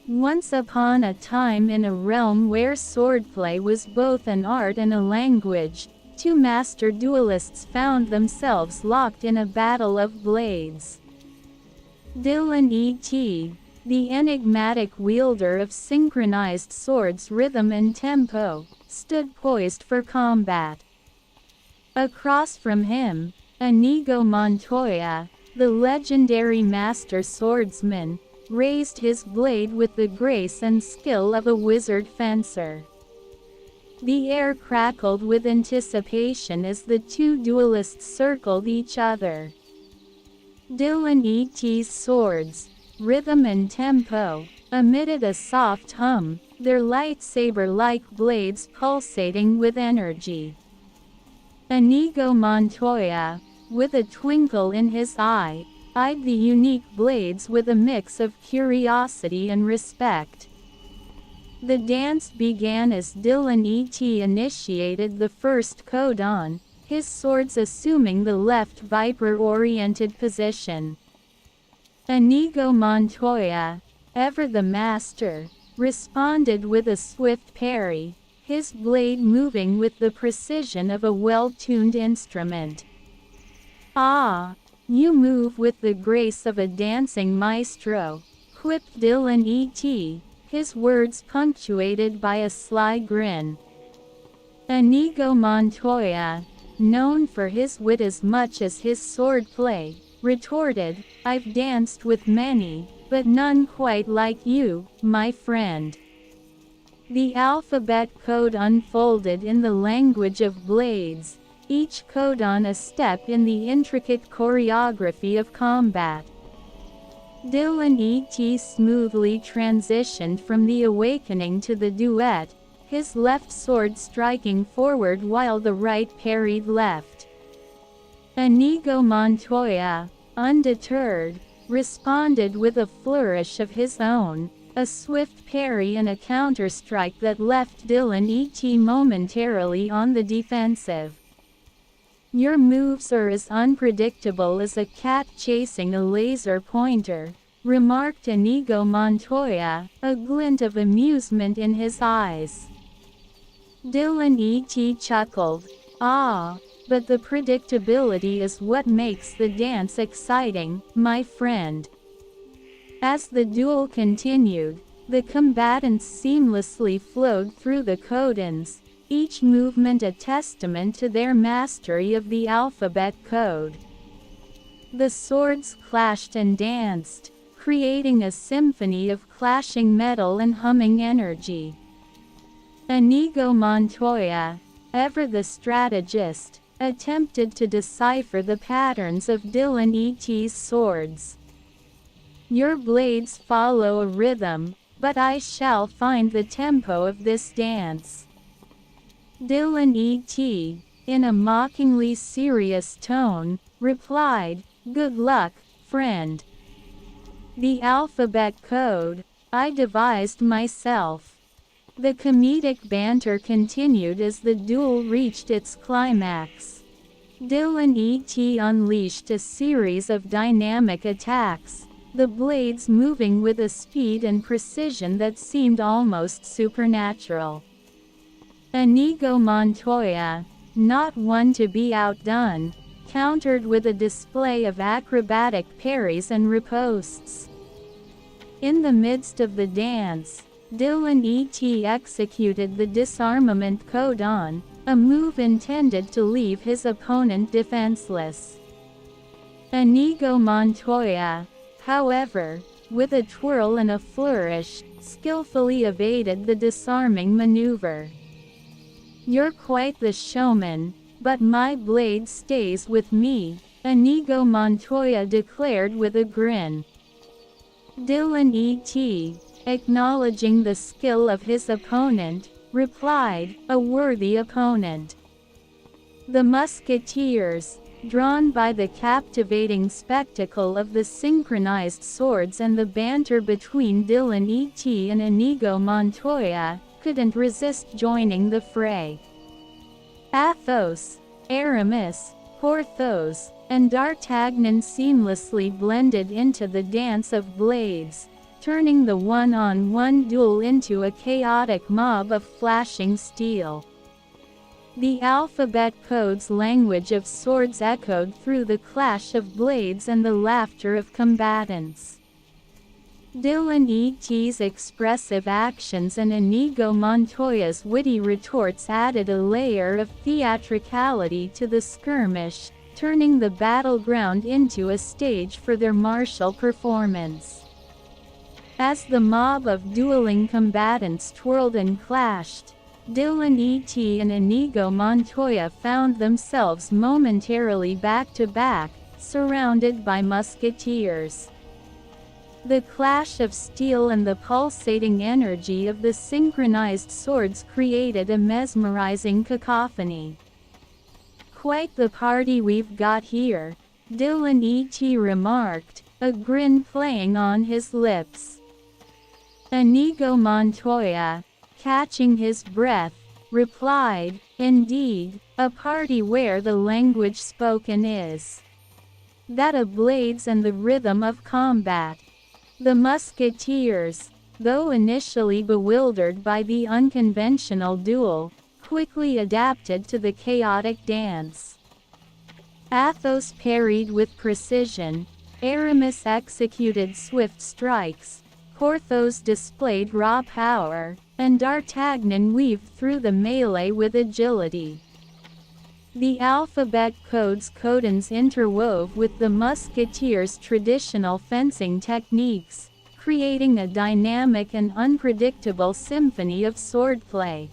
Once upon a time, in a realm where swordplay was both an art and a language, two master duelists found themselves locked in a battle of blades. Dillon E.T, the enigmatic wielder of synchronized swords rhythm and tempo, stood poised for combat. Across from him, Inigo Montoya, the legendary Master Swordsman, raised his blade with the grace and skill of a wizard fencer. The air crackled with anticipation as the two duelists circled each other. Dillon E.T's swords, rhythm and tempo, emitted a soft hum, their lightsaber-like blades pulsating with energy. Inigo Montoya, with a twinkle in his eye, eyed the unique blades with a mix of curiosity and respect. The dance began as Dillon E.T initiated the first codon, his swords assuming the left viper-oriented position. Inigo Montoya, ever the master, responded with a swift parry, his blade moving with the precision of a well-tuned instrument. "Ah, you move with the grace of a dancing maestro," quipped Dillon E.T, his words punctuated by a sly grin. Inigo Montoya, known for his wit as much as his swordplay, retorted, "I've danced with many, but none quite like you, my friend." The alphabet code unfolded in the language of blades, each codon a step in the intricate choreography of combat. Dillon E.T smoothly transitioned from the awakening to the duet, his left sword striking forward while the right parried left. Inigo Montoya, undeterred, responded with a flourish of his own, a swift parry and a counterstrike that left Dillon E.T momentarily on the defensive. "Your moves are as unpredictable as a cat chasing a laser pointer," remarked Inigo Montoya, a glint of amusement in his eyes. Dillon E.T chuckled, "Ah, but the predictability is what makes the dance exciting, my friend." As the duel continued, the combatants seamlessly flowed through the codons, each movement a testament to their mastery of the alphabet code. The swords clashed and danced, creating a symphony of clashing metal and humming energy. Inigo Montoya, ever the strategist, attempted to decipher the patterns of Dillon E.T's swords. "Your blades follow a rhythm, but I shall find the tempo of this dance." Dillon E.T, in a mockingly serious tone, replied, "Good luck, friend. The alphabet code, I devised myself." The comedic banter continued as the duel reached its climax. Dillon E.T unleashed a series of dynamic attacks, the blades moving with a speed and precision that seemed almost supernatural. Inigo Montoya, not one to be outdone, countered with a display of acrobatic parries and ripostes. In the midst of the dance, Dillon E.T executed the disarmament codon, a move intended to leave his opponent defenseless. Inigo Montoya, however, with a twirl and a flourish, skillfully evaded the disarming maneuver. "You're quite the showman, but my blade stays with me," Inigo Montoya declared with a grin. Dillon E.T, acknowledging the skill of his opponent, replied, "A worthy opponent." The Musketeers, drawn by the captivating spectacle of the synchronized swords and the banter between Dillon E.T and Inigo Montoya, couldn't resist joining the fray. Athos, Aramis, Porthos, and D'Artagnan seamlessly blended into the dance of blades, turning the one-on-one duel into a chaotic mob of flashing steel. The alphabet code's language of swords echoed through the clash of blades and the laughter of combatants. Dillon E.T's expressive actions and Inigo Montoya's witty retorts added a layer of theatricality to the skirmish, turning the battleground into a stage for their martial performance. As the mob of dueling combatants twirled and clashed, Dillon E.T and Inigo Montoya found themselves momentarily back-to-back, surrounded by musketeers. The clash of steel and the pulsating energy of the synchronized swords created a mesmerizing cacophony. "Quite the party we've got here," Dillon E.T remarked, a grin playing on his lips. Inigo Montoya, catching his breath, replied, "Indeed, a party where the language spoken is that of blades and the rhythm of combat." The musketeers, though initially bewildered by the unconventional duel, quickly adapted to the chaotic dance. Athos parried with precision, Aramis executed swift strikes, Porthos displayed raw power, and D'Artagnan weaved through the melee with agility. The alphabet code's codons interwove with the musketeers' traditional fencing techniques, creating a dynamic and unpredictable symphony of swordplay.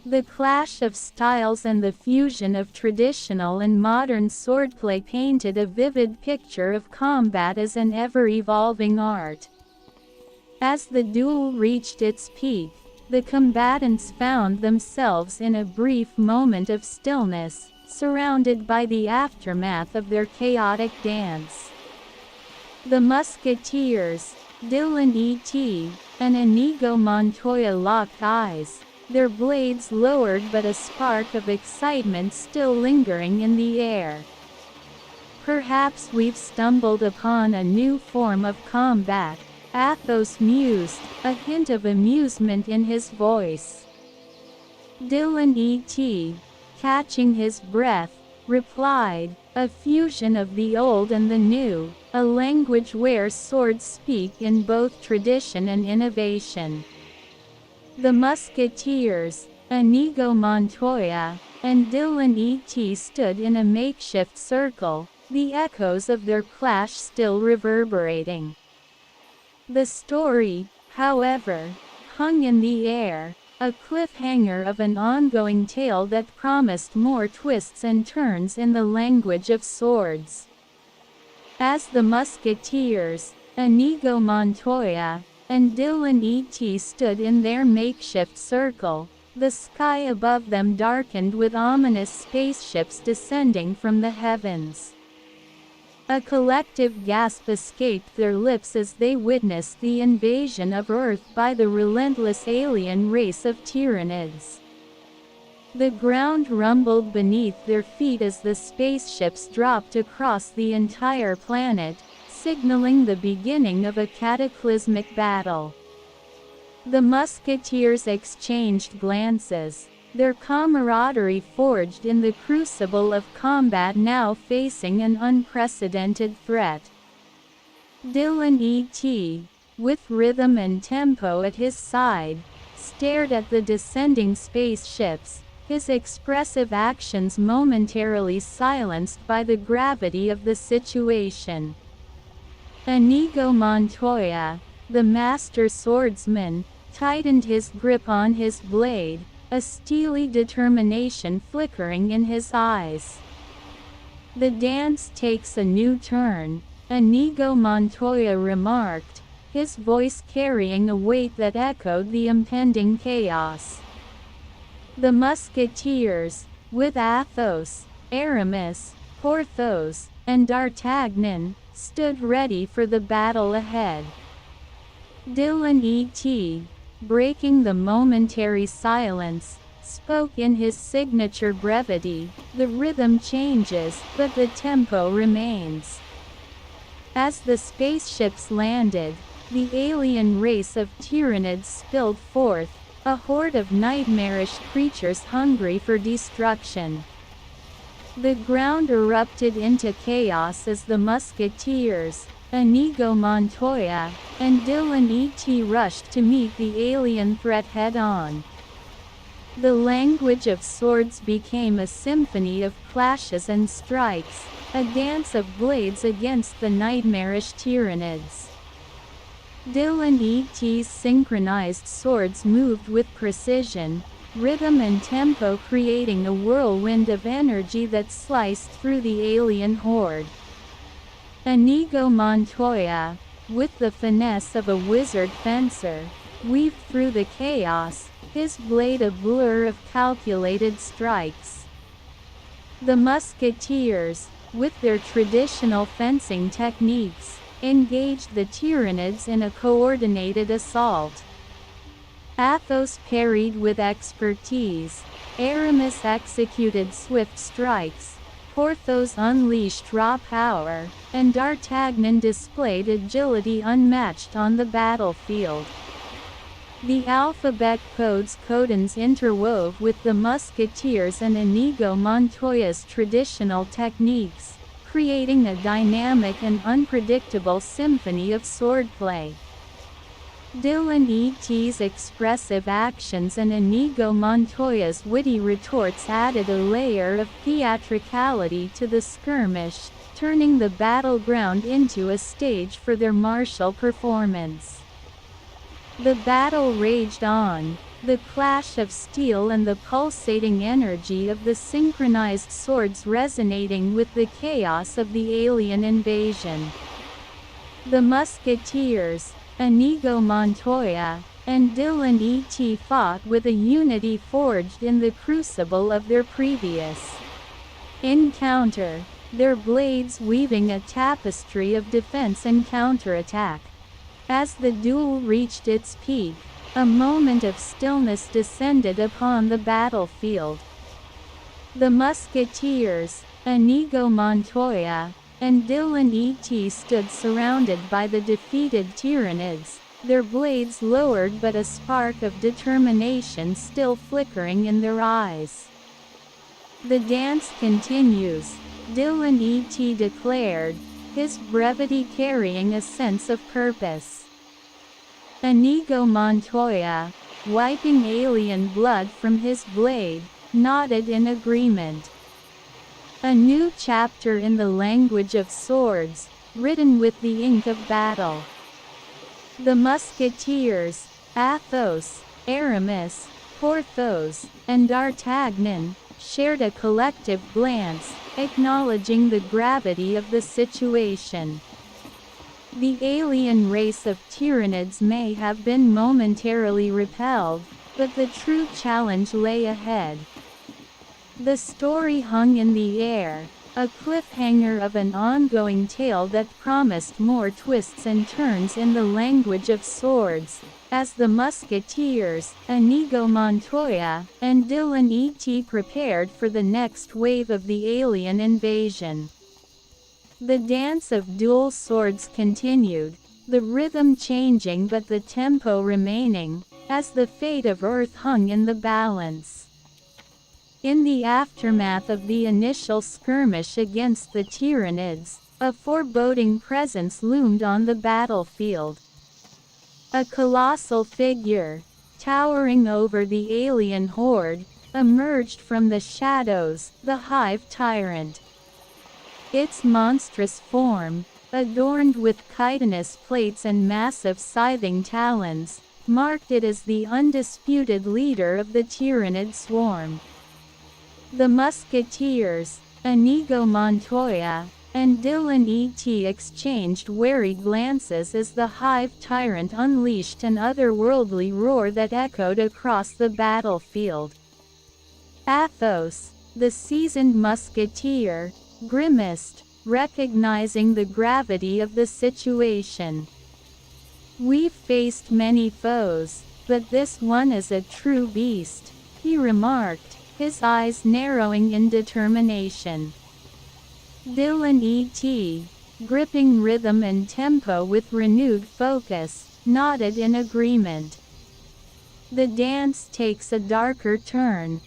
The clash of styles and the fusion of traditional and modern swordplay painted a vivid picture of combat as an ever-evolving art. As the duel reached its peak, the combatants found themselves in a brief moment of stillness, surrounded by the aftermath of their chaotic dance. The musketeers, Dillon E.T, and Inigo Montoya locked eyes, their blades lowered but a spark of excitement still lingering in the air. "Perhaps we've stumbled upon a new form of combat," Athos mused, a hint of amusement in his voice. Dillon E.T, catching his breath, replied, "A fusion of the old and the new, a language where swords speak in both tradition and innovation." The musketeers, Inigo Montoya, and Dillon E.T stood in a makeshift circle, the echoes of their clash still reverberating. The story, however, hung in the air, a cliffhanger of an ongoing tale that promised more twists and turns in the language of swords. As the musketeers, Inigo Montoya, and Dillon E.T stood in their makeshift circle, the sky above them darkened with ominous spaceships descending from the heavens. A collective gasp escaped their lips as they witnessed the invasion of Earth by the relentless alien race of Tyranids. The ground rumbled beneath their feet as the spaceships dropped across the entire planet, signaling the beginning of a cataclysmic battle. The musketeers exchanged glances, their camaraderie forged in the crucible of combat now facing an unprecedented threat. Dillon E.T, with rhythm and tempo at his side, stared at the descending spaceships, his expressive actions momentarily silenced by the gravity of the situation. Inigo Montoya, the Master Swordsman, tightened his grip on his blade, a steely determination flickering in his eyes. "The dance takes a new turn," Inigo Montoya remarked, his voice carrying a weight that echoed the impending chaos. The musketeers, with Athos, Aramis, Porthos, and D'Artagnan, stood ready for the battle ahead. Dillon E.T, breaking the momentary silence, spoke in his signature brevity, "The rhythm changes, but the tempo remains." As the spaceships landed, the alien race of Tyranids spilled forth, a horde of nightmarish creatures hungry for destruction. The ground erupted into chaos as the Musketeers, Inigo Montoya, and Dillon E.T. rushed to meet the alien threat head-on. The language of swords became a symphony of clashes and strikes, a dance of blades against the nightmarish Tyranids. Dillon E.T.'s synchronized swords moved with precision, rhythm and tempo, creating a whirlwind of energy that sliced through the alien horde. Inigo Montoya, with the finesse of a wizard fencer, weaved through the chaos, his blade a blur of calculated strikes. The Musketeers, with their traditional fencing techniques, engaged the Tyranids in a coordinated assault. Athos parried with expertise, Aramis executed swift strikes, Porthos unleashed raw power, and D'Artagnan displayed agility unmatched on the battlefield. The alphabet code's codons interwove with the Musketeers and Inigo Montoya's traditional techniques, creating a dynamic and unpredictable symphony of swordplay. Dillon E.T.'s expressive actions and Inigo Montoya's witty retorts added a layer of theatricality to the skirmish, turning the battleground into a stage for their martial performance. The battle raged on, the clash of steel and the pulsating energy of the synchronized swords resonating with the chaos of the alien invasion. The Musketeers, Inigo Montoya, and Dillon E.T. fought with a unity forged in the crucible of their previous encounter, their blades weaving a tapestry of defense and counterattack. As the duel reached its peak, a moment of stillness descended upon the battlefield. The Musketeers, Inigo Montoya, and Dillon E.T. stood surrounded by the defeated Tyranids, their blades lowered but a spark of determination still flickering in their eyes. "The dance continues," Dillon E.T. declared, his brevity carrying a sense of purpose. Inigo Montoya, wiping alien blood from his blade, nodded in agreement. A new chapter in the language of swords, written with the ink of battle. The Musketeers, Athos, Aramis, Porthos, and D'Artagnan, shared a collective glance, acknowledging the gravity of the situation. The alien race of Tyranids may have been momentarily repelled, but the true challenge lay ahead. The story hung in the air, a cliffhanger of an ongoing tale that promised more twists and turns in the language of swords, as the Musketeers, Inigo Montoya, and Dillon E.T. prepared for the next wave of the alien invasion. The dance of dual swords continued, the rhythm changing but the tempo remaining, as the fate of Earth hung in the balance. In the aftermath of the initial skirmish against the Tyranids, a foreboding presence loomed on the battlefield. A colossal figure, towering over the alien horde, emerged from the shadows, the Hive Tyrant. Its monstrous form, adorned with chitinous plates and massive scything talons, marked it as the undisputed leader of the Tyranid swarm. The Musketeers, Inigo Montoya, and Dillon E.T. exchanged wary glances as the Hive Tyrant unleashed an otherworldly roar that echoed across the battlefield. Athos, the seasoned musketeer, grimaced, recognizing the gravity of the situation. "We've faced many foes, but this one is a true beast," he remarked, his eyes narrowing in determination. Dillon E.T., gripping rhythm and tempo with renewed focus, nodded in agreement. The dance takes a darker turn.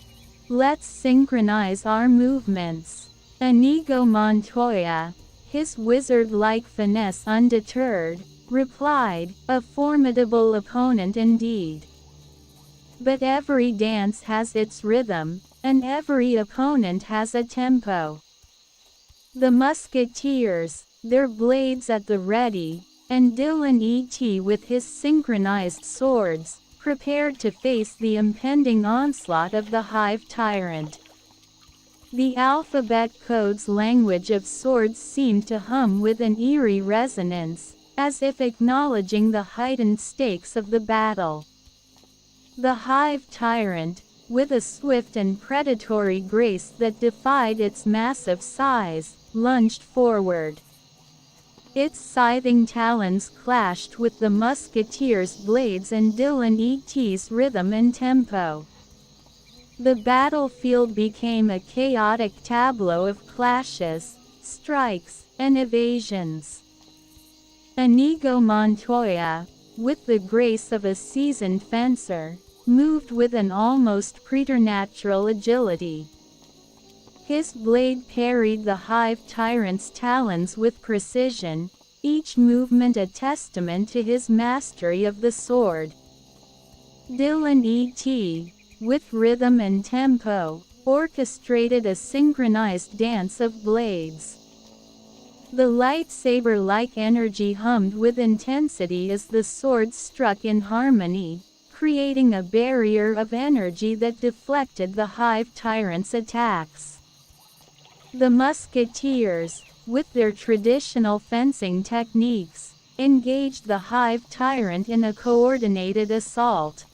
Let's synchronize our movements. Inigo Montoya, his wizard-like finesse undeterred, replied, a formidable opponent indeed. But every dance has its rhythm, and every opponent has a tempo. The Musketeers, their blades at the ready, and Dillon E.T with his synchronized swords, prepared to face the impending onslaught of the Hive Tyrant. The alphabet code's language of swords seemed to hum with an eerie resonance, as if acknowledging the heightened stakes of the battle. The Hive Tyrant, with a swift and predatory grace that defied its massive size, lunged forward. Its scything talons clashed with the Musketeers' blades and Dillon E.T's rhythm and tempo. The battlefield became a chaotic tableau of clashes, strikes, and evasions. Inigo Montoya, with the grace of a seasoned fencer, moved with an almost preternatural agility. His blade parried the Hive Tyrant's talons with precision, each movement a testament to his mastery of the sword. Dillon E.T, with rhythm and tempo, orchestrated a synchronized dance of blades. The lightsaber-like energy hummed with intensity as the swords struck in harmony, creating a barrier of energy that deflected the Hive Tyrant's attacks. The Musketeers, with their traditional fencing techniques, engaged the Hive Tyrant in a coordinated assault.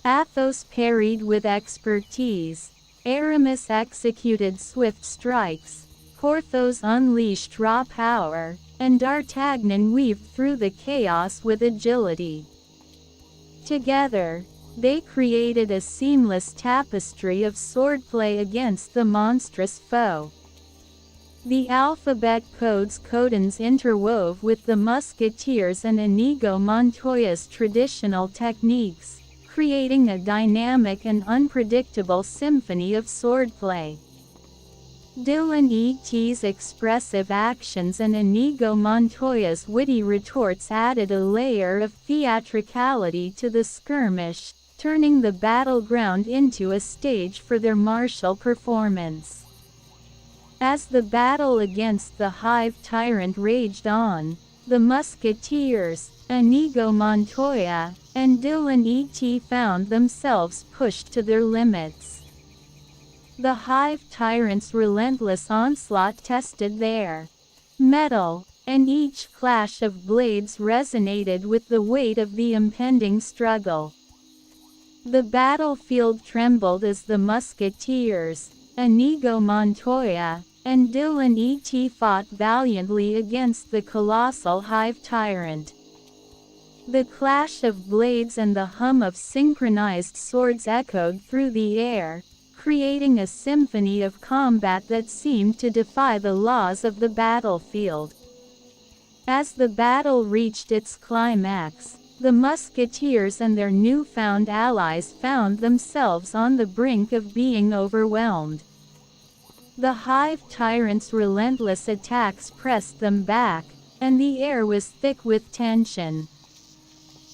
Athos parried with expertise, Aramis executed swift strikes, Porthos unleashed raw power, and D'Artagnan weaved through the chaos with agility. Together, they created a seamless tapestry of swordplay against the monstrous foe. The alphabet code's codons interwove with the Musketeers and Inigo Montoya's traditional techniques, creating a dynamic and unpredictable symphony of swordplay. Dillon E.T's expressive actions and Inigo Montoya's witty retorts added a layer of theatricality to the skirmish, turning the battleground into a stage for their martial performance. As the battle against the Hive Tyrant raged on, the Musketeers, Inigo Montoya, and Dillon E.T found themselves pushed to their limits. The Hive Tyrant's relentless onslaught tested their mettle, and each clash of blades resonated with the weight of the impending struggle. The battlefield trembled as the Musketeers, Inigo Montoya, and Dillon E.T fought valiantly against the colossal Hive Tyrant. The clash of blades and the hum of synchronized swords echoed through the air, creating a symphony of combat that seemed to defy the laws of the battlefield. As the battle reached its climax, the Musketeers and their newfound allies found themselves on the brink of being overwhelmed. The Hive Tyrant's relentless attacks pressed them back, and the air was thick with tension.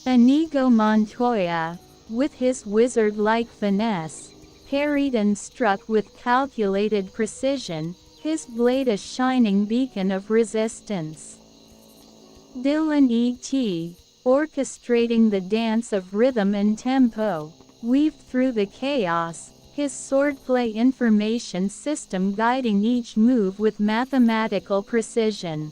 Inigo Montoya, with his wizard-like finesse, parried and struck with calculated precision, his blade a shining beacon of resistance. Dillon E.T, orchestrating the dance of rhythm and tempo, weaved through the chaos, his swordplay information system guiding each move with mathematical precision.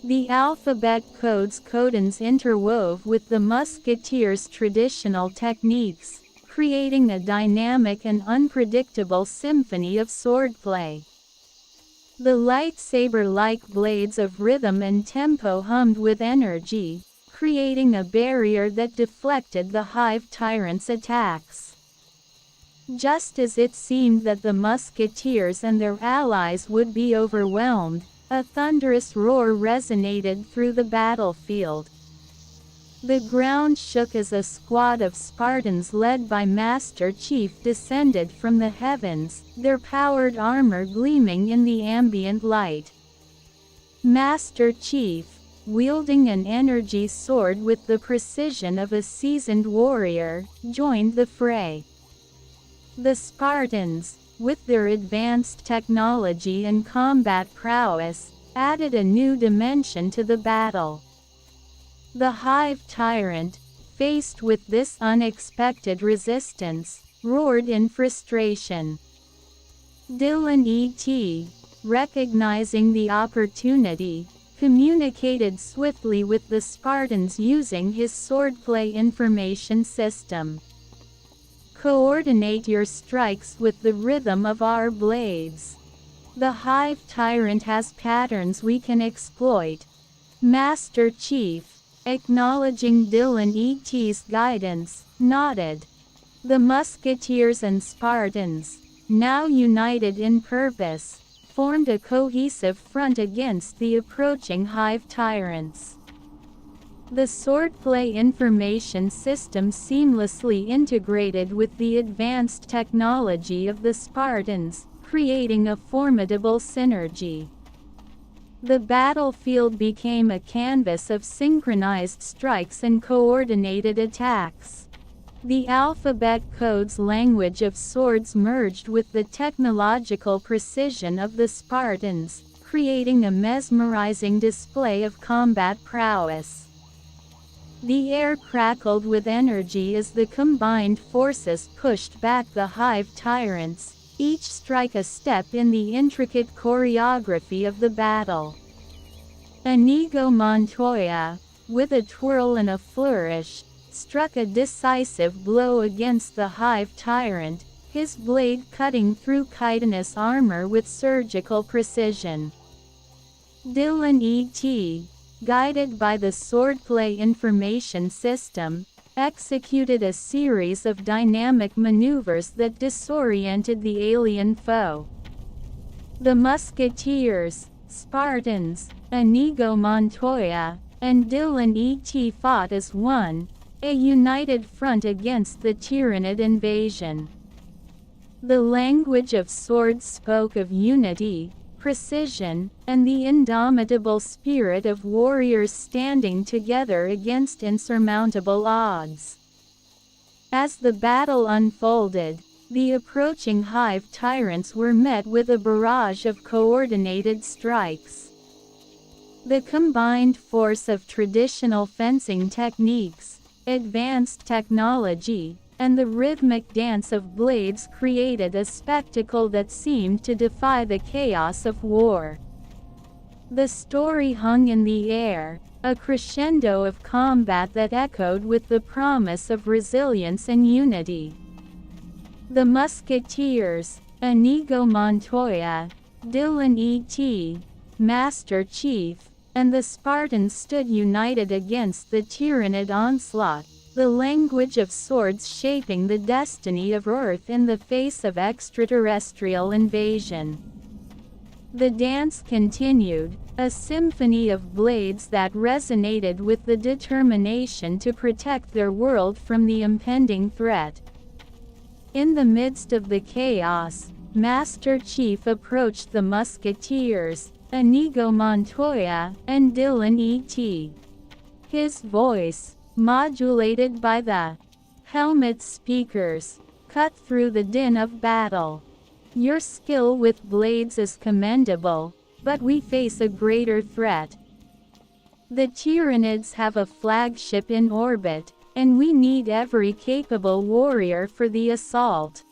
The alphabet code's codons interwove with the Musketeers' traditional techniques, creating a dynamic and unpredictable symphony of swordplay. The lightsaber-like blades of rhythm and tempo hummed with energy, creating a barrier that deflected the Hive Tyrant's attacks. Just as it seemed that the Musketeers and their allies would be overwhelmed, A thunderous roar resonated through the battlefield. The ground shook as a squad of Spartans led by Master Chief descended from the heavens, their powered armor gleaming in the ambient light. Master Chief, wielding an energy sword with the precision of a seasoned warrior, joined the fray. The Spartans, with their advanced technology and combat prowess, added a new dimension to the battle. The Hive Tyrant, faced with this unexpected resistance, roared in frustration. Dillon E.T, recognizing the opportunity, communicated swiftly with the Spartans using his swordplay information system. Coordinate your strikes with the rhythm of our blades. The Hive Tyrant has patterns we can exploit. Master Chief, acknowledging Dillon E.T's guidance, nodded. The Musketeers and Spartans, now united in purpose, formed a cohesive front against the approaching Hive Tyrants. The swordplay information system seamlessly integrated with the advanced technology of the Spartans, creating a formidable synergy. The battlefield became a canvas of synchronized strikes and coordinated attacks. The alphabet code's language of swords merged with the technological precision of the Spartans, creating a mesmerizing display of combat prowess. The air crackled with energy as the combined forces pushed back the Hive Tyrants, each strike a step in the intricate choreography of the battle. Inigo Montoya, with a twirl and a flourish, struck a decisive blow against the Hive Tyrant, his blade cutting through chitinous armor with surgical precision. Dillon E.T, guided by the swordplay information system, executed a series of dynamic maneuvers that disoriented the alien foe. The Musketeers, Spartans, Inigo Montoya, and Dillon E.T fought as one, a united front against the Tyrannid invasion. The language of swords spoke of unity, precision, and the indomitable spirit of warriors standing together against insurmountable odds. As the battle unfolded, the approaching Hive Tyrants were met with a barrage of coordinated strikes. The combined force of traditional fencing techniques, advanced technology, and the rhythmic dance of blades created a spectacle that seemed to defy the chaos of war. The story hung in the air, a crescendo of combat that echoed with the promise of resilience and unity. The Musketeers, Inigo Montoya, Dillon E.T, Master Chief, and the Spartans stood united against the Tyrannid onslaught, the language of swords shaping the destiny of Earth in the face of extraterrestrial invasion. The dance continued, a symphony of blades that resonated with the determination to protect their world from the impending threat. In the midst of the chaos, Master Chief approached the Musketeers, Inigo Montoya, and Dillon E.T. His voice, modulated by the helmet speakers, cut through the din of battle. Your skill with blades is commendable, but we face a greater threat. The Tyrannids have a flagship in orbit, and we need every capable warrior for the assault.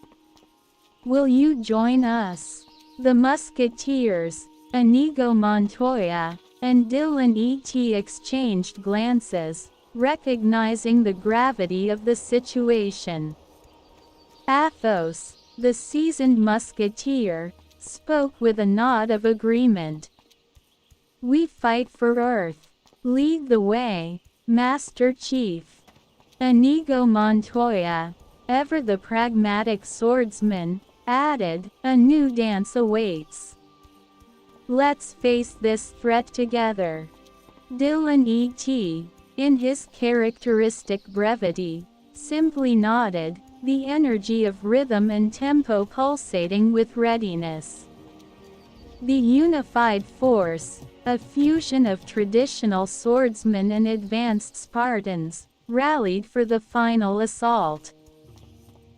Will you join us? The Musketeers, Inigo Montoya, and Dillon E.T exchanged glances, recognizing the gravity of the situation. Athos, the seasoned musketeer, spoke with a nod of agreement. We fight for Earth. Lead the way, Master Chief. Inigo Montoya, ever the pragmatic swordsman, added, a new dance awaits. Let's face this threat together. Dillon E.T., in his characteristic brevity, simply nodded, the energy of rhythm and tempo pulsating with readiness. The unified force, a fusion of traditional swordsmen and advanced Spartans, rallied for the final assault.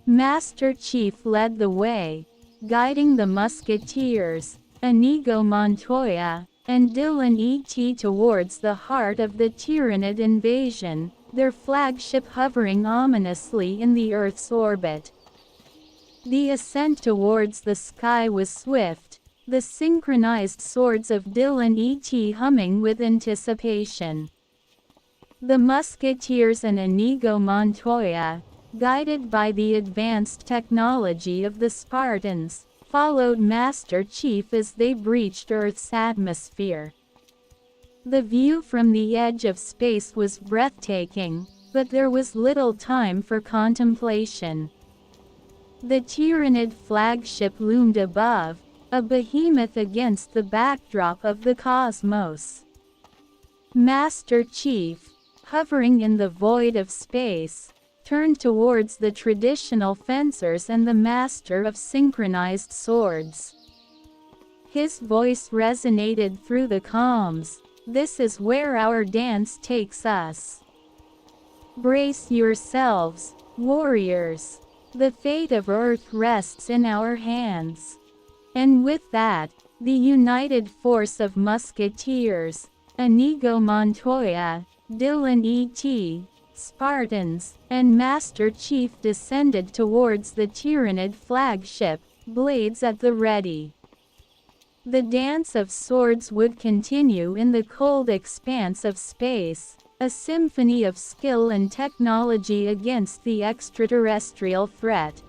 Master Chief led the way, guiding the Musketeers, Inigo Montoya, and Dillon E.T. towards the heart of the Tyranid invasion, their flagship hovering ominously in the Earth's orbit. The ascent towards the sky was swift, the synchronized swords of Dillon E.T. humming with anticipation. The Musketeers and Inigo Montoya, guided by the advanced technology of the Spartans, followed Master Chief as they breached Earth's atmosphere. The view from the edge of space was breathtaking, but there was little time for contemplation. The Tyranid flagship loomed above, a behemoth against the backdrop of the cosmos. Master Chief, hovering in the void of space, turned towards the traditional fencers and the master of synchronized swords. His voice resonated through the comms. This is where our dance takes us. Brace yourselves, warriors. The fate of Earth rests in our hands. And with that, the united force of Musketeers, Inigo Montoya, Dillon E.T., Spartans, and Master Chief descended towards the Tyranid flagship, blades at the ready. The dance of swords would continue in the cold expanse of space, a symphony of skill and technology against the extraterrestrial threat.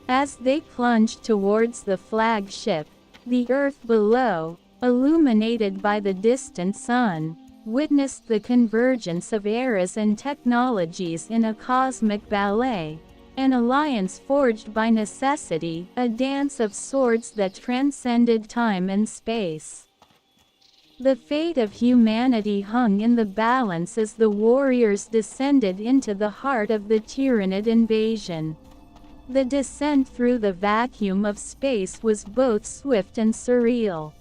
As they plunged towards the flagship, the Earth below, illuminated by the distant sun, witnessed the convergence of eras and technologies in a cosmic ballet, an alliance forged by necessity, a dance of swords that transcended time and space. The fate of humanity hung in the balance as the warriors descended into the heart of the Tyranid invasion. The descent through the vacuum of space was both swift and surreal.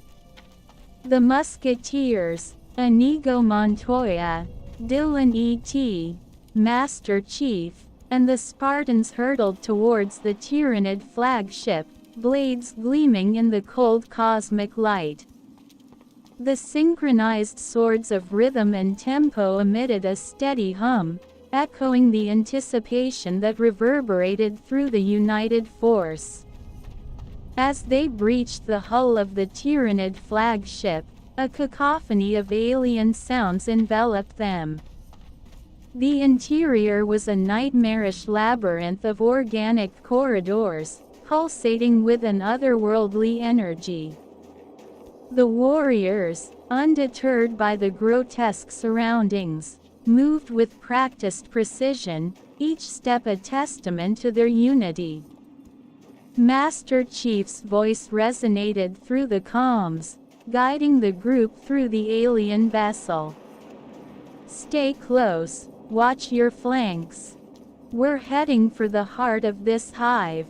The Musketeers, Inigo Montoya, Dillon E.T., Master Chief, and the Spartans hurtled towards the Tyranid flagship, blades gleaming in the cold cosmic light. The synchronized swords of rhythm and tempo emitted a steady hum, echoing the anticipation that reverberated through the united force. As they breached the hull of the Tyranid flagship, a cacophony of alien sounds enveloped them. The interior was a nightmarish labyrinth of organic corridors, pulsating with an otherworldly energy. The warriors, undeterred by the grotesque surroundings, moved with practiced precision, each step a testament to their unity. Master Chief's voice resonated through the comms, guiding the group through the alien vessel. Stay close, watch your flanks. We're heading for the heart of this hive.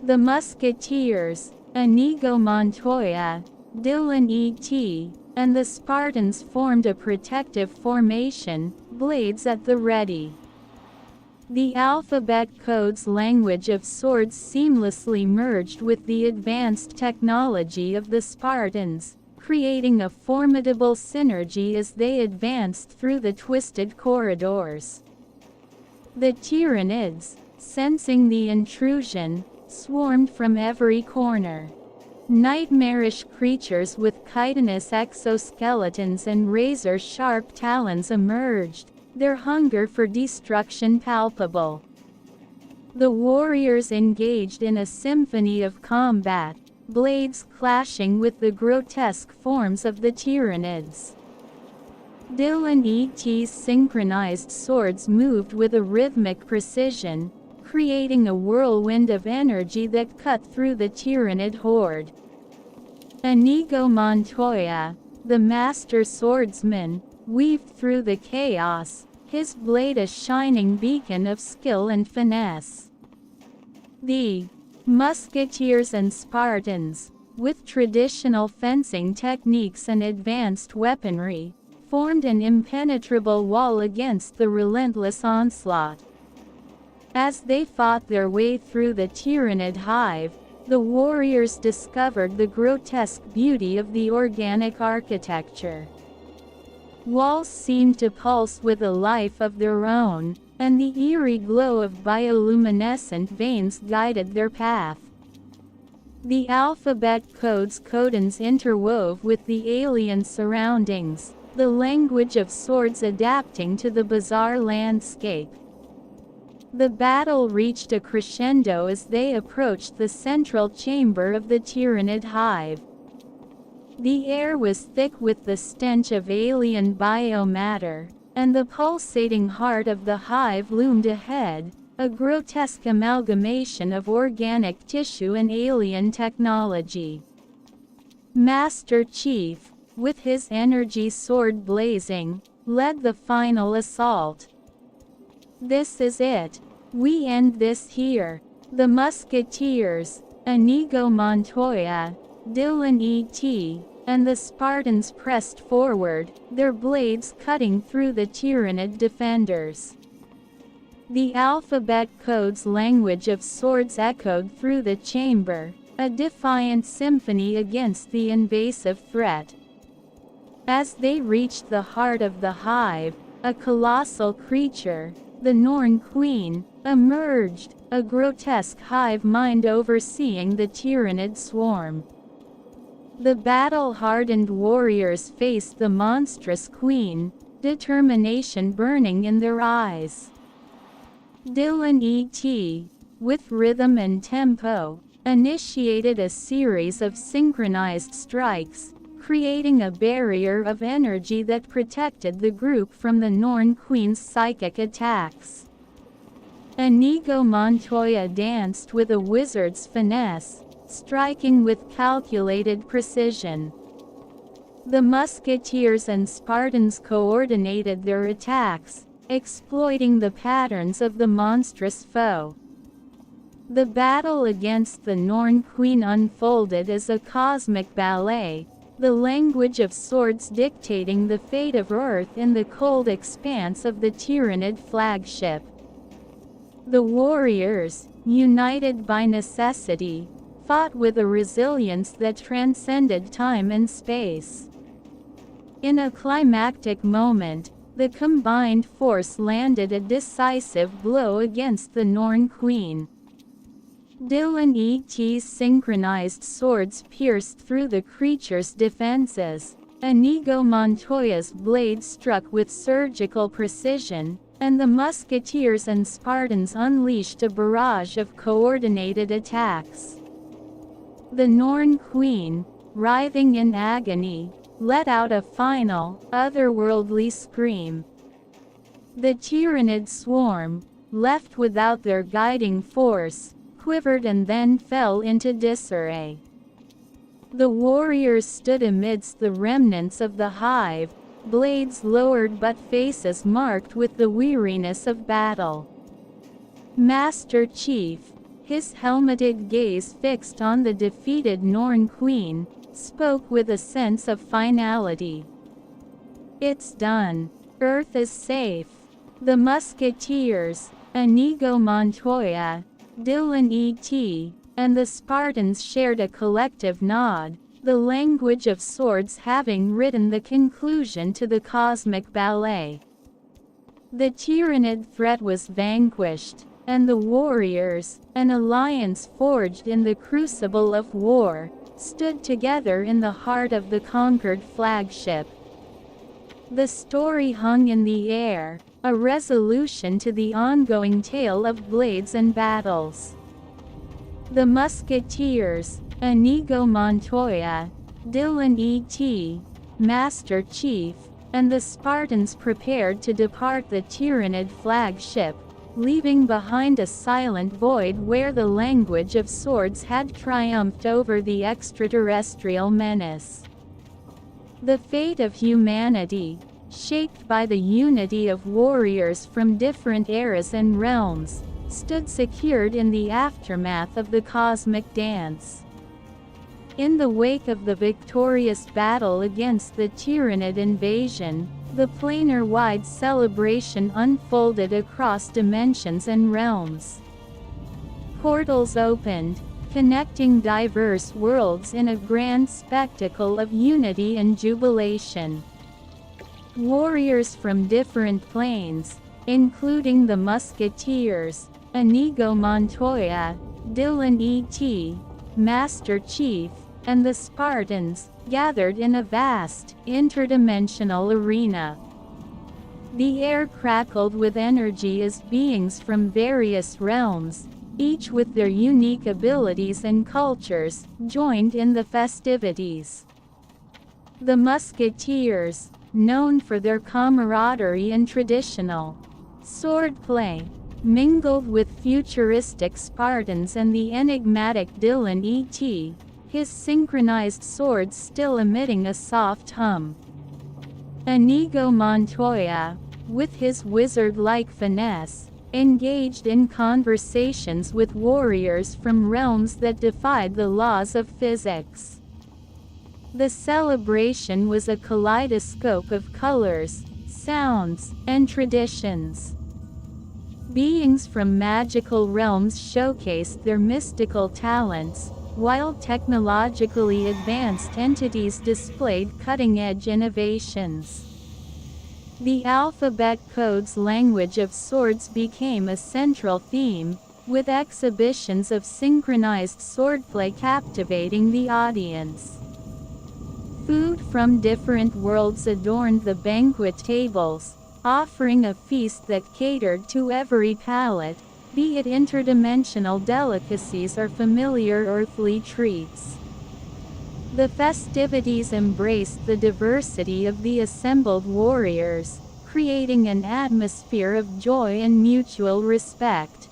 The Musketeers, Inigo Montoya, Dillon E.T., and the Spartans formed a protective formation, blades at the ready. The alphabet code's language of swords seamlessly merged with the advanced technology of the Spartans, creating a formidable synergy as they advanced through the twisted corridors. The Tyranids, sensing the intrusion, swarmed from every corner. Nightmarish creatures with chitinous exoskeletons and razor-sharp talons emerged, their hunger for destruction palpable. The warriors engaged in a symphony of combat, blades clashing with the grotesque forms of the Tyranids. Dillon E.T.'s synchronized swords moved with a rhythmic precision, creating a whirlwind of energy that cut through the Tyranid horde. Inigo Montoya, the Master Swordsman, weaved through the chaos, his blade a shining beacon of skill and finesse. The Musketeers and Spartans, with traditional fencing techniques and advanced weaponry, formed an impenetrable wall against the relentless onslaught. As they fought their way through the Tyrannid hive, the warriors discovered the grotesque beauty of the organic architecture. Walls seemed to pulse with a life of their own, and the eerie glow of bioluminescent veins guided their path. The alphabet code's codons interwove with the alien surroundings, the language of swords adapting to the bizarre landscape. The battle reached a crescendo as they approached the central chamber of the Tyrannid hive. The air was thick with the stench of alien biomatter, and the pulsating heart of the hive loomed ahead, a grotesque amalgamation of organic tissue and alien technology. Master Chief, with his energy sword blazing, led the final assault. "This is it. We end this here." The Musketeers, Inigo Montoya, Dillon E.T, and the Spartans pressed forward, their blades cutting through the Tyrannid defenders. The alphabet code's language of swords echoed through the chamber, a defiant symphony against the invasive threat. As they reached the heart of the hive, a colossal creature, the Norn Queen, emerged, a grotesque hive mind overseeing the Tyrannid swarm. The battle-hardened warriors faced the monstrous queen, determination burning in their eyes. Dillon E.T, with rhythm and tempo, initiated a series of synchronized strikes, creating a barrier of energy that protected the group from the Norn Queen's psychic attacks. Inigo Montoya danced with a wizard's finesse, striking with calculated precision. The Musketeers and Spartans coordinated their attacks, exploiting the patterns of the monstrous foe. The battle against the Norn Queen unfolded as a cosmic ballet, the language of swords dictating the fate of Earth in the cold expanse of the Tyrannid flagship. The warriors, united by necessity, fought with a resilience that transcended time and space. In a climactic moment, the combined force landed a decisive blow against the Norn Queen. Dillon E.T's synchronized swords pierced through the creature's defenses, Inigo Montoya's blade struck with surgical precision, and the Musketeers and Spartans unleashed a barrage of coordinated attacks. The Norn Queen, writhing in agony, let out a final, otherworldly scream. The Tyrannid swarm, left without their guiding force, quivered and then fell into disarray. The warriors stood amidst the remnants of the hive, blades lowered but faces marked with the weariness of battle. Master Chief, his helmeted gaze fixed on the defeated Norn Queen, spoke with a sense of finality. "It's done. Earth is safe." The Musketeers, Inigo Montoya, Dillon E.T, and the Spartans shared a collective nod, the language of swords having written the conclusion to the cosmic ballet. The Tyrannid threat was vanquished, and the warriors, an alliance forged in the crucible of war, stood together in the heart of the conquered flagship. The story hung in the air, a resolution to the ongoing tale of blades and battles. The Musketeers, Inigo Montoya, Dillon E.T, Master Chief, and the Spartans prepared to depart the Tyrannid flagship, leaving behind a silent void where the language of swords had triumphed over the extraterrestrial menace. The fate of humanity, shaped by the unity of warriors from different eras and realms, stood secured in the aftermath of the cosmic dance. In the wake of the victorious battle against the Tyranid invasion, the planar-wide celebration unfolded across dimensions and realms. Portals opened, connecting diverse worlds in a grand spectacle of unity and jubilation. Warriors from different planes, including the Musketeers, Inigo Montoya, Dillon E.T, Master Chief, and the Spartans, gathered in a vast, interdimensional arena. The air crackled with energy as beings from various realms, each with their unique abilities and cultures, joined in the festivities. The Musketeers, known for their camaraderie and traditional swordplay, mingled with futuristic Spartans and the enigmatic Dillon E.T, his synchronized swords still emitting a soft hum. Inigo Montoya, with his wizard-like finesse, engaged in conversations with warriors from realms that defied the laws of physics. The celebration was a kaleidoscope of colors, sounds, and traditions. Beings from magical realms showcased their mystical talents, while technologically advanced entities displayed cutting-edge innovations. The alphabet code's language of swords became a central theme, with exhibitions of synchronized swordplay captivating the audience. Food from different worlds adorned the banquet tables, offering a feast that catered to every palate, be it interdimensional delicacies or familiar earthly treats. The festivities embraced the diversity of the assembled warriors, creating an atmosphere of joy and mutual respect.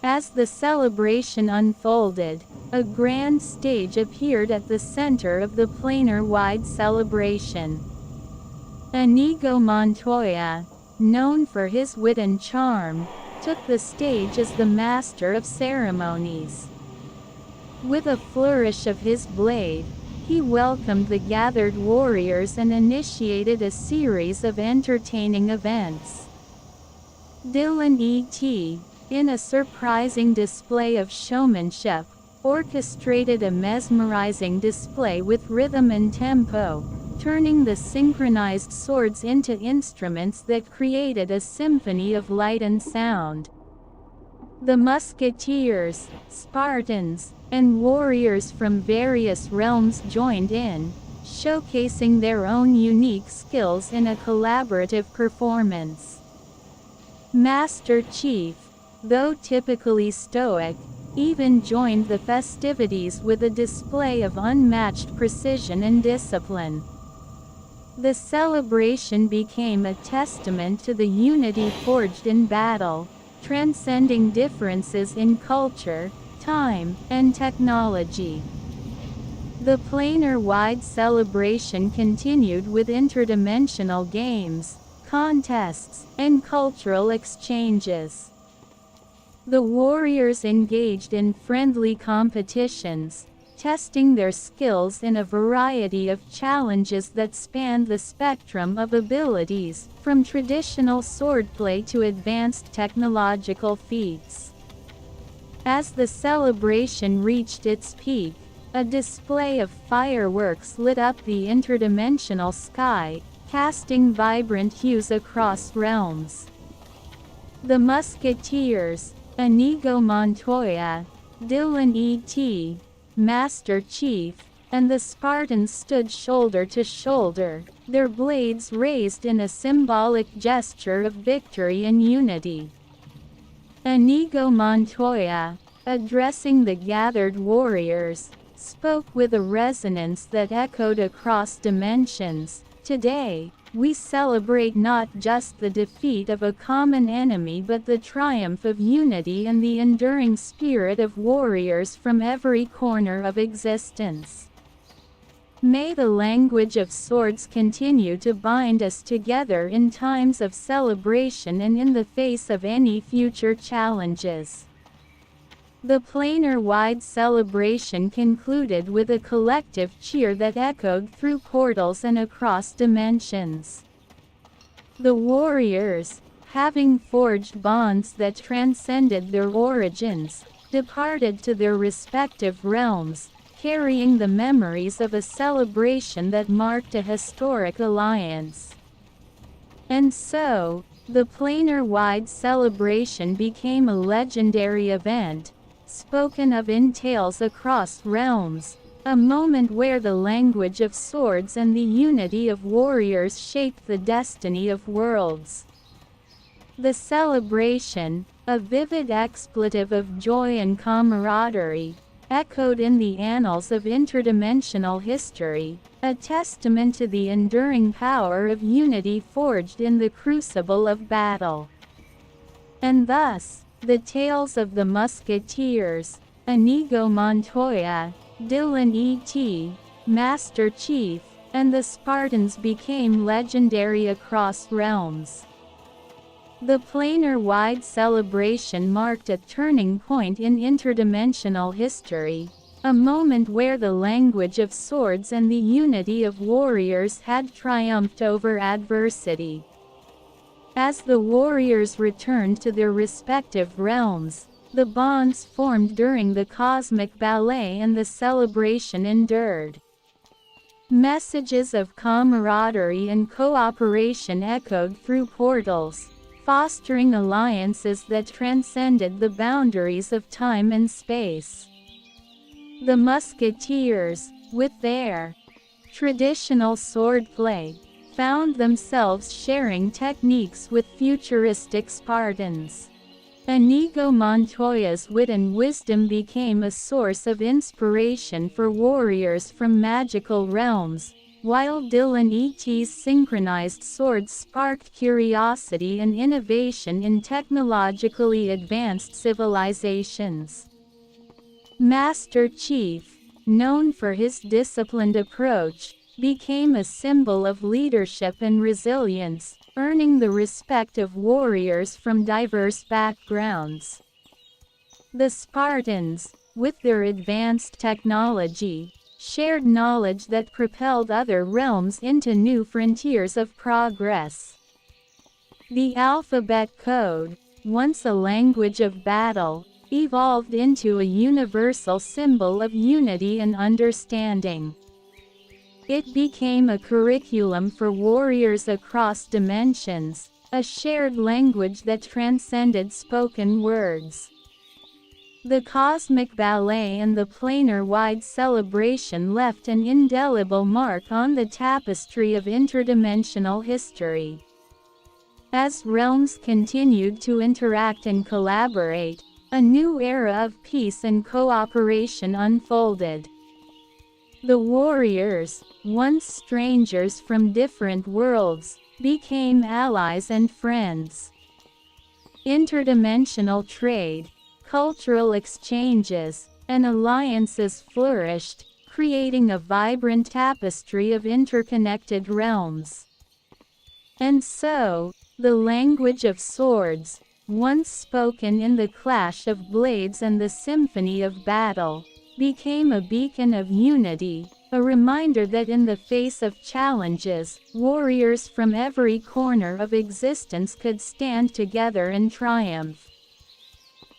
As the celebration unfolded, a grand stage appeared at the center of the planar-wide celebration. Inigo Montoya, known for his wit and charm, took the stage as the master of ceremonies. With a flourish of his blade, he welcomed the gathered warriors and initiated a series of entertaining events. Dillon E.T, in a surprising display of showmanship, orchestrated a mesmerizing display with rhythm and tempo, turning the synchronized swords into instruments that created a symphony of light and sound. The Musketeers, Spartans, and warriors from various realms joined in, showcasing their own unique skills in a collaborative performance. Master Chief, though typically stoic, even joined the festivities with a display of unmatched precision and discipline. The celebration became a testament to the unity forged in battle, transcending differences in culture, time, and technology. The planar-wide celebration continued with interdimensional games, contests, and cultural exchanges. The warriors engaged in friendly competitions, testing their skills in a variety of challenges that spanned the spectrum of abilities, from traditional swordplay to advanced technological feats. As the celebration reached its peak, a display of fireworks lit up the interdimensional sky, casting vibrant hues across realms. The Musketeers, Inigo Montoya, Dillon E.T, Master Chief, and the Spartans stood shoulder to shoulder, their blades raised in a symbolic gesture of victory and unity. Inigo Montoya, addressing the gathered warriors, spoke with a resonance that echoed across dimensions, Today, we celebrate not just the defeat of a common enemy but the triumph of unity and the enduring spirit of warriors from every corner of existence. May the language of swords continue to bind us together in times of celebration and in the face of any future challenges. The planar-wide celebration concluded with a collective cheer that echoed through portals and across dimensions. The warriors, having forged bonds that transcended their origins, departed to their respective realms, carrying the memories of a celebration that marked a historic alliance. And so, the planar-wide celebration became a legendary event, spoken of in tales across realms, a moment where the language of swords and the unity of warriors shaped the destiny of worlds. The celebration, a vivid expletive of joy and camaraderie, echoed in the annals of interdimensional history, a testament to the enduring power of unity forged in the crucible of battle. And thus, the tales of the Musketeers, Inigo Montoya, Dillon E.T, Master Chief, and the Spartans became legendary across realms. The planar-wide celebration marked a turning point in interdimensional history, a moment where the language of swords and the unity of warriors had triumphed over adversity. As the warriors returned to their respective realms, the bonds formed during the cosmic ballet and the celebration endured. Messages of camaraderie and cooperation echoed through portals, fostering alliances that transcended the boundaries of time and space. The Musketeers, with their traditional swordplay, found themselves sharing techniques with futuristic Spartans. Inigo Montoya's wit and wisdom became a source of inspiration for warriors from magical realms, while Dillon E.T's synchronized swords sparked curiosity and innovation in technologically advanced civilizations. Master Chief, known for his disciplined approach, became a symbol of leadership and resilience, earning the respect of warriors from diverse backgrounds. The Spartans, with their advanced technology, shared knowledge that propelled other realms into new frontiers of progress. The alphabet code, once a language of battle, evolved into a universal symbol of unity and understanding. It became a curriculum for warriors across dimensions, a shared language that transcended spoken words. The cosmic ballet and the planar-wide celebration left an indelible mark on the tapestry of interdimensional history. As realms continued to interact and collaborate, a new era of peace and cooperation unfolded. The warriors, once strangers from different worlds, became allies and friends. Interdimensional trade, cultural exchanges, and alliances flourished, creating a vibrant tapestry of interconnected realms. And so, the language of swords, once spoken in the clash of blades and the symphony of battle, became a beacon of unity, a reminder that in the face of challenges, warriors from every corner of existence could stand together and triumph.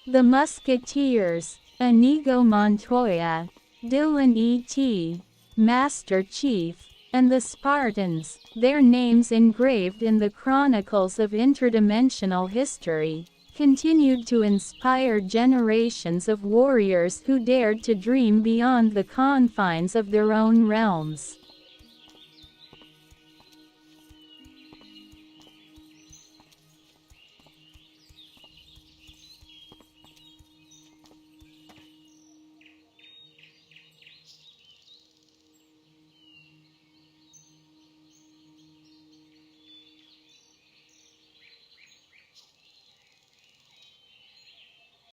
The Musketeers, Inigo Montoya, Dillon E.T, Master Chief, and the Spartans, their names engraved in the chronicles of interdimensional history, continued to inspire generations of warriors who dared to dream beyond the confines of their own realms.